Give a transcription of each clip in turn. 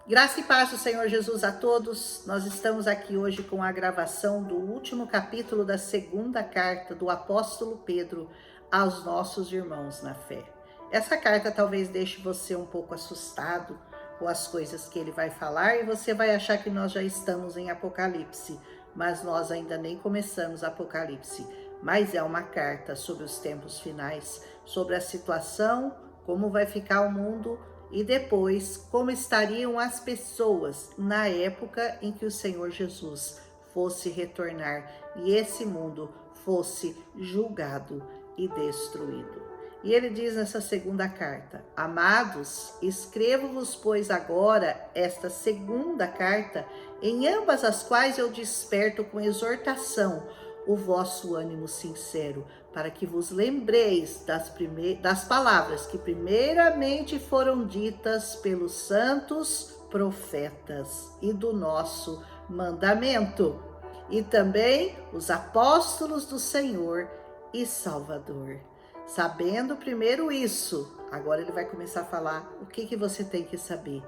Graça e paz do Senhor Jesus a todos. Nós estamos aqui hoje com a gravação do último capítulo da segunda carta do apóstolo Pedro aos nossos irmãos na fé. Essa carta talvez deixe você um pouco assustado com as coisas que ele vai falar e você vai achar que nós já estamos em Apocalipse, mas nós ainda nem começamos Apocalipse. Mas é uma carta sobre os tempos finais, sobre a situação, como vai ficar o mundo e depois como estariam as pessoas na época em que o Senhor Jesus fosse retornar e esse mundo fosse julgado e destruído. E ele diz nessa segunda carta: Amados, escrevo-vos, pois, agora esta segunda carta, em ambas as quais eu desperto com exortação o vosso ânimo sincero, para que vos lembreis das palavras que primeiramente foram ditas pelos santos profetas e do nosso mandamento, e também os apóstolos do Senhor e Salvador. Sabendo primeiro isso, agora ele vai começar a falar o que você tem que saber.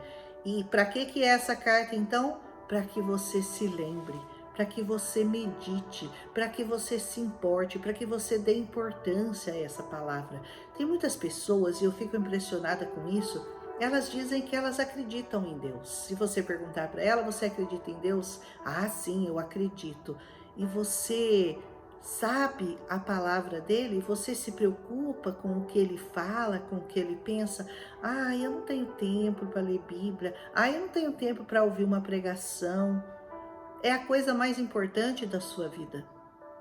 E para que é essa carta então? Para que você se lembre, para que você medite, para que você se importe, para que você dê importância a essa palavra. Tem muitas pessoas, e eu fico impressionada com isso, elas dizem que elas acreditam em Deus. Se você perguntar para ela, você acredita em Deus? Ah, sim, eu acredito. E você sabe a palavra dele? Você se preocupa com o que ele fala, com o que ele pensa? Ah, eu não tenho tempo para ler Bíblia. Ah, eu não tenho tempo para ouvir uma pregação. É a coisa mais importante da sua vida.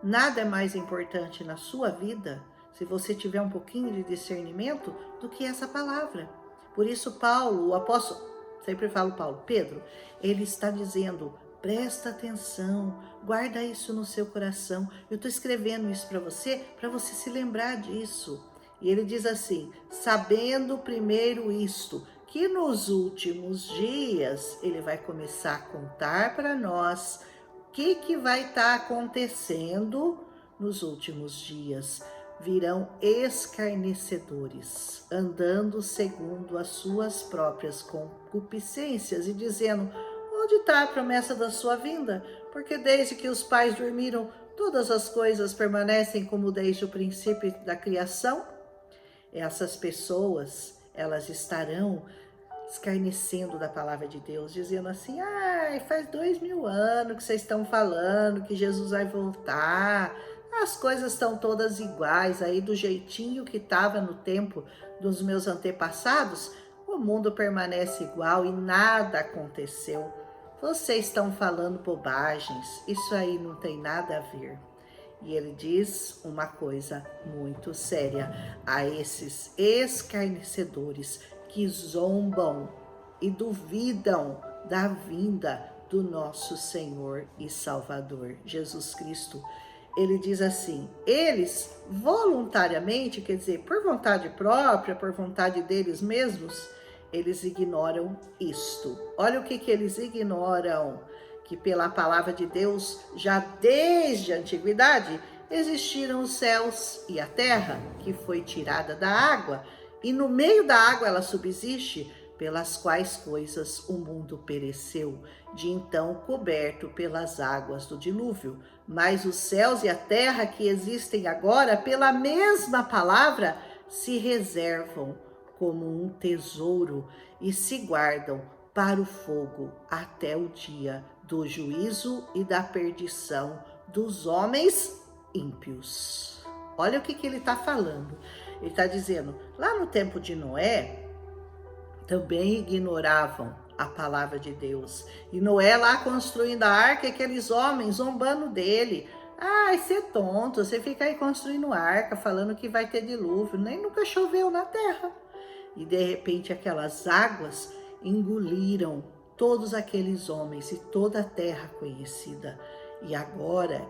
Nada é mais importante na sua vida, se você tiver um pouquinho de discernimento, do que essa palavra. Por isso Paulo, o apóstolo, sempre falo Paulo, Pedro, ele está dizendo: presta atenção, guarda isso no seu coração. Eu estou escrevendo isso para você se lembrar disso. E ele diz assim: sabendo primeiro isto, que nos últimos dias ele vai começar a contar para nós o que vai estar acontecendo nos últimos dias. Virão escarnecedores, andando segundo as suas próprias concupiscências e dizendo: onde está a promessa da sua vinda? Porque desde que os pais dormiram, todas as coisas permanecem como desde o princípio da criação. Essas pessoas, elas estarão escarnecendo da palavra de Deus, dizendo assim: faz 2000 anos que vocês estão falando que Jesus vai voltar, as coisas estão todas iguais aí, do jeitinho que estava no tempo dos meus antepassados, o mundo permanece igual e nada aconteceu. Vocês estão falando bobagens, isso aí não tem nada a ver. E ele diz uma coisa muito séria a esses escarnecedores que zombam e duvidam da vinda do nosso Senhor e Salvador, Jesus Cristo. Ele diz assim: eles voluntariamente, quer dizer, por vontade própria, por vontade deles mesmos, eles ignoram isto. Olha o que eles ignoram: que pela palavra de Deus, já desde a antiguidade, existiram os céus e a terra, que foi tirada da água, e no meio da água ela subsiste, pelas quais coisas o mundo pereceu, de então coberto pelas águas do dilúvio. Mas os céus e a terra que existem agora, pela mesma palavra, se reservam como um tesouro e se guardam para o fogo até o dia do juízo e da perdição dos homens ímpios. Olha o que ele está falando. Ele está dizendo, lá no tempo de Noé, também ignoravam a palavra de Deus. E Noé lá construindo a arca, aqueles homens zombando dele. Você é tonto, você fica aí construindo arca, falando que vai ter dilúvio, nem nunca choveu na terra. E de repente aquelas águas engoliram todos aqueles homens e toda a terra conhecida. E agora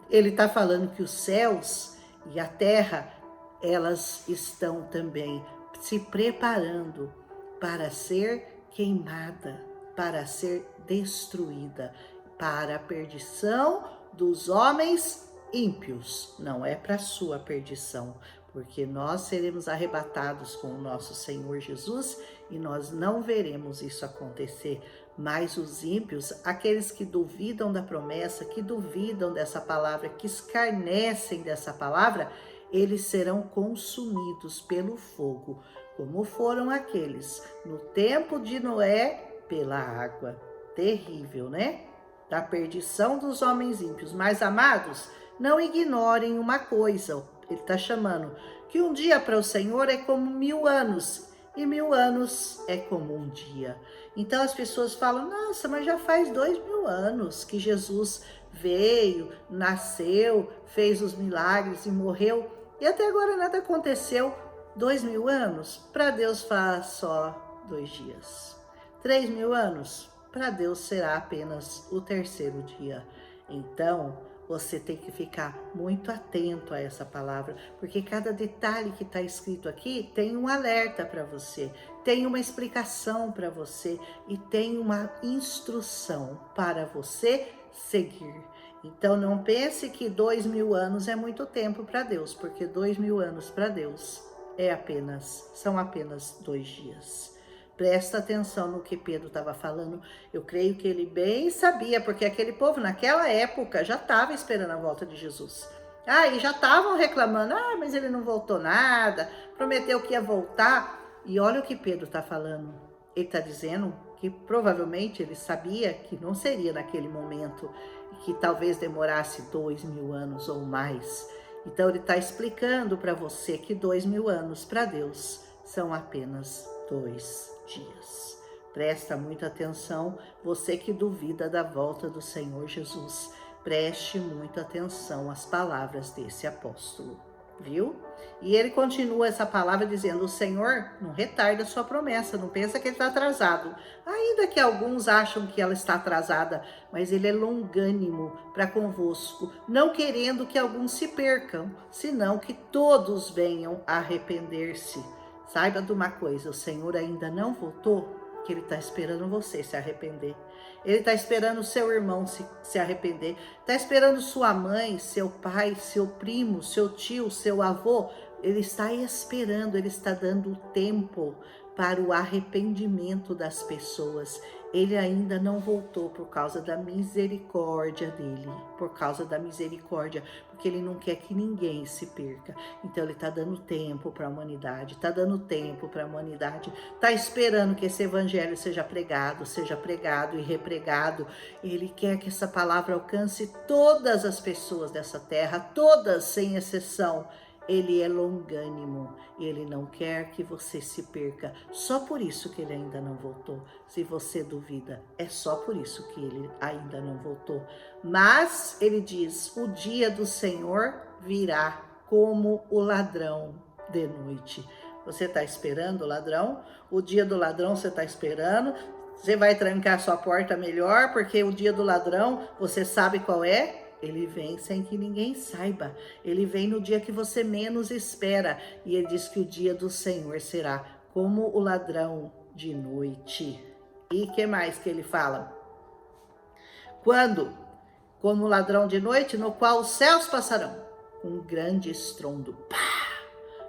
ele está falando que os céus e a terra, elas estão também se preparando para ser queimada, para ser destruída, para a perdição dos homens ímpios. Não é para a sua perdição, porque nós seremos arrebatados com o nosso Senhor Jesus e nós não veremos isso acontecer. Mas os ímpios, aqueles que duvidam da promessa, que duvidam dessa palavra, que escarnecem dessa palavra, eles serão consumidos pelo fogo, como foram aqueles no tempo de Noé pela água. Terrível, né? Da perdição dos homens ímpios. Mas, amados, não ignorem uma coisa. Ele está chamando que um dia para o Senhor é como 1000 anos. E 1000 anos é como um dia. Então as pessoas falam, nossa, mas já faz 2000 anos que Jesus veio, nasceu, fez os milagres e morreu. E até agora nada aconteceu. 2000 anos? Para Deus faz só 2 dias. 3000 anos? Para Deus será apenas o 3º dia. Então, você tem que ficar muito atento a essa palavra, porque cada detalhe que está escrito aqui tem um alerta para você, tem uma explicação para você e tem uma instrução para você seguir. Então, não pense que 2000 anos é muito tempo para Deus, porque 2000 anos para Deus são apenas 2 dias. Presta atenção no que Pedro estava falando. Eu creio que ele bem sabia, porque aquele povo naquela época já estava esperando a volta de Jesus. E já estavam reclamando, mas ele não voltou nada, prometeu que ia voltar. E olha o que Pedro está falando. Ele está dizendo que provavelmente ele sabia que não seria naquele momento, que talvez demorasse 2000 anos ou mais. Então ele está explicando para você que 2000 anos para Deus são apenas 2 dias. Presta muita atenção, você que duvida da volta do Senhor Jesus, preste muita atenção às palavras desse apóstolo, viu? E ele continua essa palavra dizendo, o Senhor não retarda a sua promessa, não pensa que ele está atrasado, ainda que alguns acham que ela está atrasada, mas ele é longânimo para convosco, não querendo que alguns se percam, senão que todos venham a arrepender-se. Saiba de uma coisa, o Senhor ainda não voltou, que Ele está esperando você se arrepender. Ele está esperando o seu irmão se arrepender. Está esperando sua mãe, seu pai, seu primo, seu tio, seu avô. Ele está esperando, Ele está dando tempo para o arrependimento das pessoas. Ele ainda não voltou por causa da misericórdia dele, por causa da misericórdia, porque ele não quer que ninguém se perca. Então ele está dando tempo para a humanidade, está dando tempo para a humanidade, está esperando que esse evangelho seja pregado e repregado. Ele quer que essa palavra alcance todas as pessoas dessa terra, todas sem exceção. Ele é longânimo e ele não quer que você se perca. Só por isso que ele ainda não voltou. Se você duvida, é só por isso que ele ainda não voltou. Mas ele diz, o dia do Senhor virá como o ladrão de noite. Você está esperando o ladrão? O dia do ladrão você está esperando? Você vai trancar sua porta melhor, porque o dia do ladrão, você sabe qual é? Ele vem sem que ninguém saiba. Ele vem no dia que você menos espera. E ele diz que o dia do Senhor será como o ladrão de noite. E que mais que ele fala? Quando? Como o ladrão de noite, no qual os céus passarão com um grande estrondo. Pá!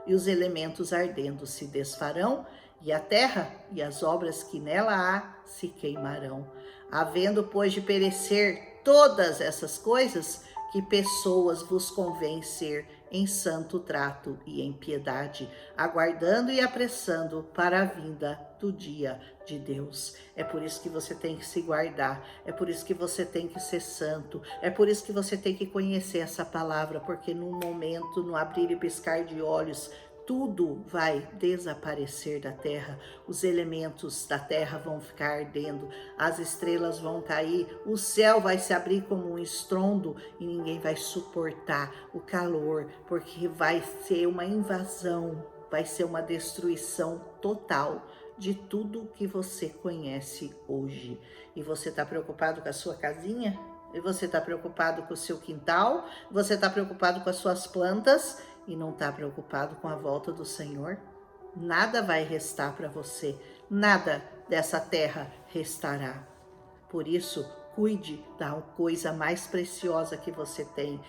E os elementos ardendo se desfarão, e a terra e as obras que nela há se queimarão. Havendo, pois, de perecer todas essas coisas, que pessoas vos convém ser em santo trato e em piedade, aguardando e apressando para a vinda do dia de Deus. É por isso que você tem que se guardar, é por isso que você tem que ser santo, é por isso que você tem que conhecer essa palavra, porque num momento, no abrir e piscar de olhos, tudo vai desaparecer da terra, os elementos da terra vão ficar ardendo, as estrelas vão cair, o céu vai se abrir como um estrondo e ninguém vai suportar o calor, porque vai ser uma invasão, vai ser uma destruição total de tudo que você conhece hoje. E você está preocupado com a sua casinha? E você está preocupado com o seu quintal? Você está preocupado com as suas plantas? E não está preocupado com a volta do Senhor? Nada vai restar para você, nada dessa terra restará. Por isso, cuide da coisa mais preciosa que você tem.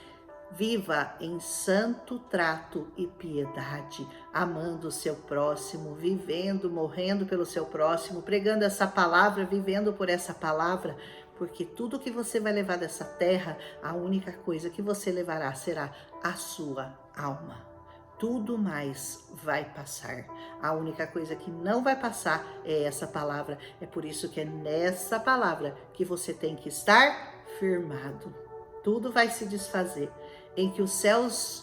Viva em santo trato e piedade, amando o seu próximo, vivendo, morrendo pelo seu próximo, pregando essa palavra, vivendo por essa palavra, porque tudo que você vai levar dessa terra, a única coisa que você levará será a sua alma. Tudo mais vai passar. A única coisa que não vai passar é essa palavra. É por isso que é nessa palavra que você tem que estar firmado. Tudo vai se desfazer. Em que os céus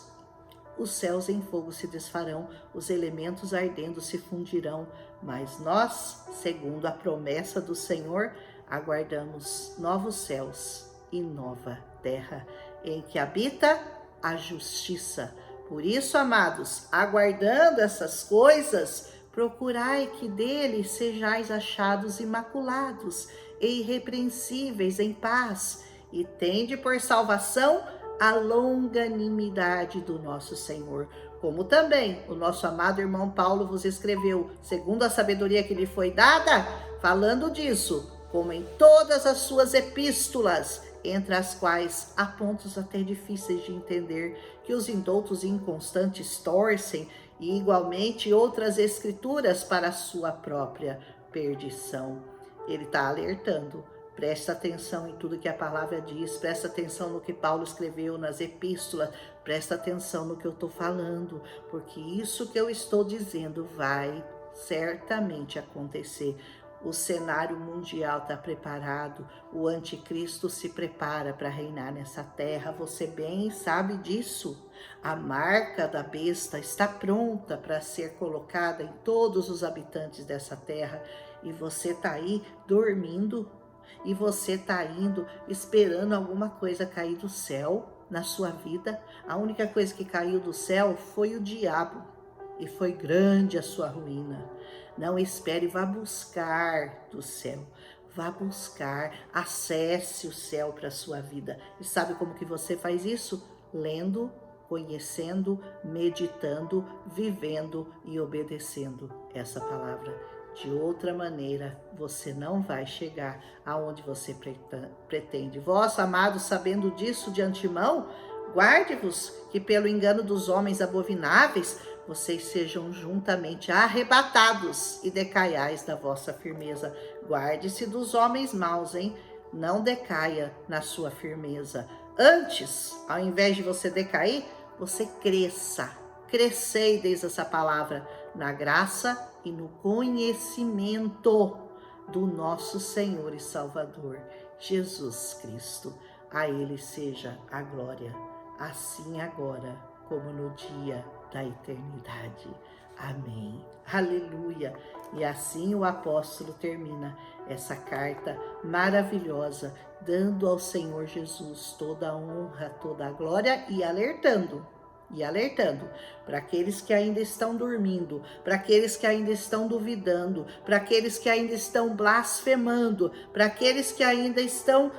em fogo se desfarão, os elementos ardendo se fundirão, mas nós, segundo a promessa do Senhor, aguardamos novos céus e nova terra, em que habita a justiça. Por isso, amados, aguardando essas coisas, procurai que dele sejais achados imaculados e irrepreensíveis em paz, e tende por salvação a longanimidade do nosso Senhor, como também o nosso amado irmão Paulo vos escreveu, segundo a sabedoria que lhe foi dada, falando disso, como em todas as suas epístolas, entre as quais há pontos até difíceis de entender, que os indoutos e inconstantes torcem, e igualmente outras escrituras para a sua própria perdição. Ele está alertando. Presta atenção em tudo que a palavra diz, presta atenção no que Paulo escreveu nas epístolas, presta atenção no que eu estou falando, porque isso que eu estou dizendo vai certamente acontecer. O cenário mundial está preparado, o anticristo se prepara para reinar nessa terra, você bem sabe disso. A marca da besta está pronta para ser colocada em todos os habitantes dessa terra, e você está aí dormindo, e você está indo esperando alguma coisa cair do céu na sua vida. A única coisa que caiu do céu foi o diabo, e foi grande a sua ruína. Não espere, vá buscar do céu, vá buscar, acesse o céu para a sua vida. E sabe como que você faz isso? Lendo, conhecendo, meditando, vivendo e obedecendo essa palavra. De outra maneira, você não vai chegar aonde você pretende. Vós, amados, sabendo disso de antemão, guarde-vos que pelo engano dos homens abomináveis, vocês sejam juntamente arrebatados e decaiais da vossa firmeza. Guarde-se dos homens maus, hein? Não decaia na sua firmeza. Antes, ao invés de você decair, você cresça. Crescei, diz essa palavra, na graça e no conhecimento do nosso Senhor e Salvador, Jesus Cristo. A Ele seja a glória, assim agora como no dia da eternidade. Amém. Aleluia. E assim o apóstolo termina essa carta maravilhosa, dando ao Senhor Jesus toda a honra, toda a glória e alertando para aqueles que ainda estão dormindo, para aqueles que ainda estão duvidando, para aqueles que ainda estão blasfemando, para aqueles que ainda estão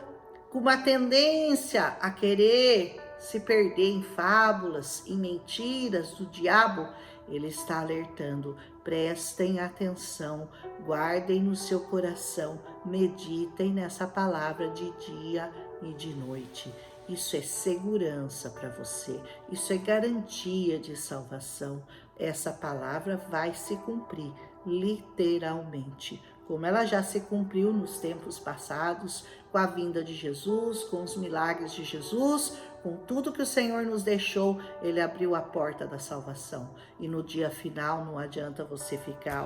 com uma tendência a querer se perder em fábulas, em mentiras do diabo. Ele está alertando, prestem atenção, guardem no seu coração, meditem nessa palavra de dia e de noite. Isso é segurança para você, isso é garantia de salvação. Essa palavra vai se cumprir, literalmente, como ela já se cumpriu nos tempos passados, com a vinda de Jesus, com os milagres de Jesus, com tudo que o Senhor nos deixou. Ele abriu a porta da salvação. E no dia final não adianta você ficar,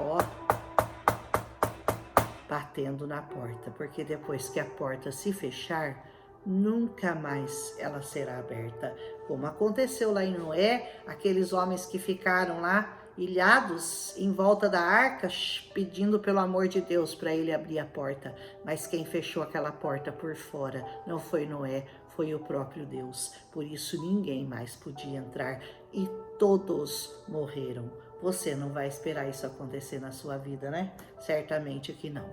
batendo na porta, porque depois que a porta se fechar, nunca mais ela será aberta. Como aconteceu lá em Noé, aqueles homens que ficaram lá ilhados em volta da arca, pedindo pelo amor de Deus para ele abrir a porta. Mas quem fechou aquela porta por fora não foi Noé, foi o próprio Deus. Por isso ninguém mais podia entrar e todos morreram. Você não vai esperar isso acontecer na sua vida, né? Certamente que não.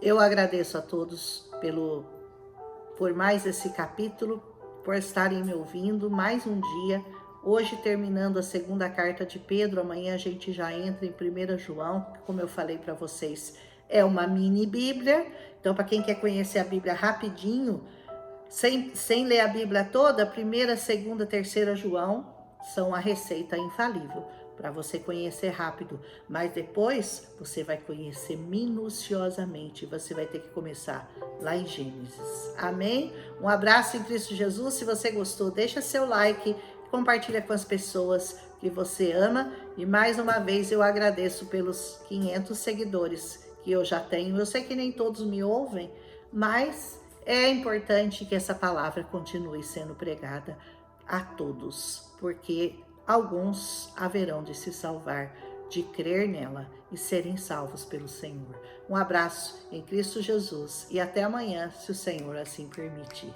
Eu agradeço a todos por mais esse capítulo, por estarem me ouvindo mais um dia. Hoje terminando a segunda carta de Pedro, amanhã a gente já entra em 1 João, que, como eu falei para vocês, é uma mini Bíblia. Então, para quem quer conhecer a Bíblia rapidinho, sem ler a Bíblia toda, 1ª, 2ª, 3ª João são a receita infalível para você conhecer rápido, mas depois você vai conhecer minuciosamente, você vai ter que começar lá em Gênesis. Amém? Um abraço em Cristo Jesus. Se você gostou, deixa seu like, compartilha com as pessoas que você ama, e mais uma vez eu agradeço pelos 500 seguidores que eu já tenho. Eu sei que nem todos me ouvem, mas é importante que essa palavra continue sendo pregada a todos, porque alguns haverão de se salvar, de crer nela e serem salvos pelo Senhor. Um abraço em Cristo Jesus e até amanhã, se o Senhor assim permitir.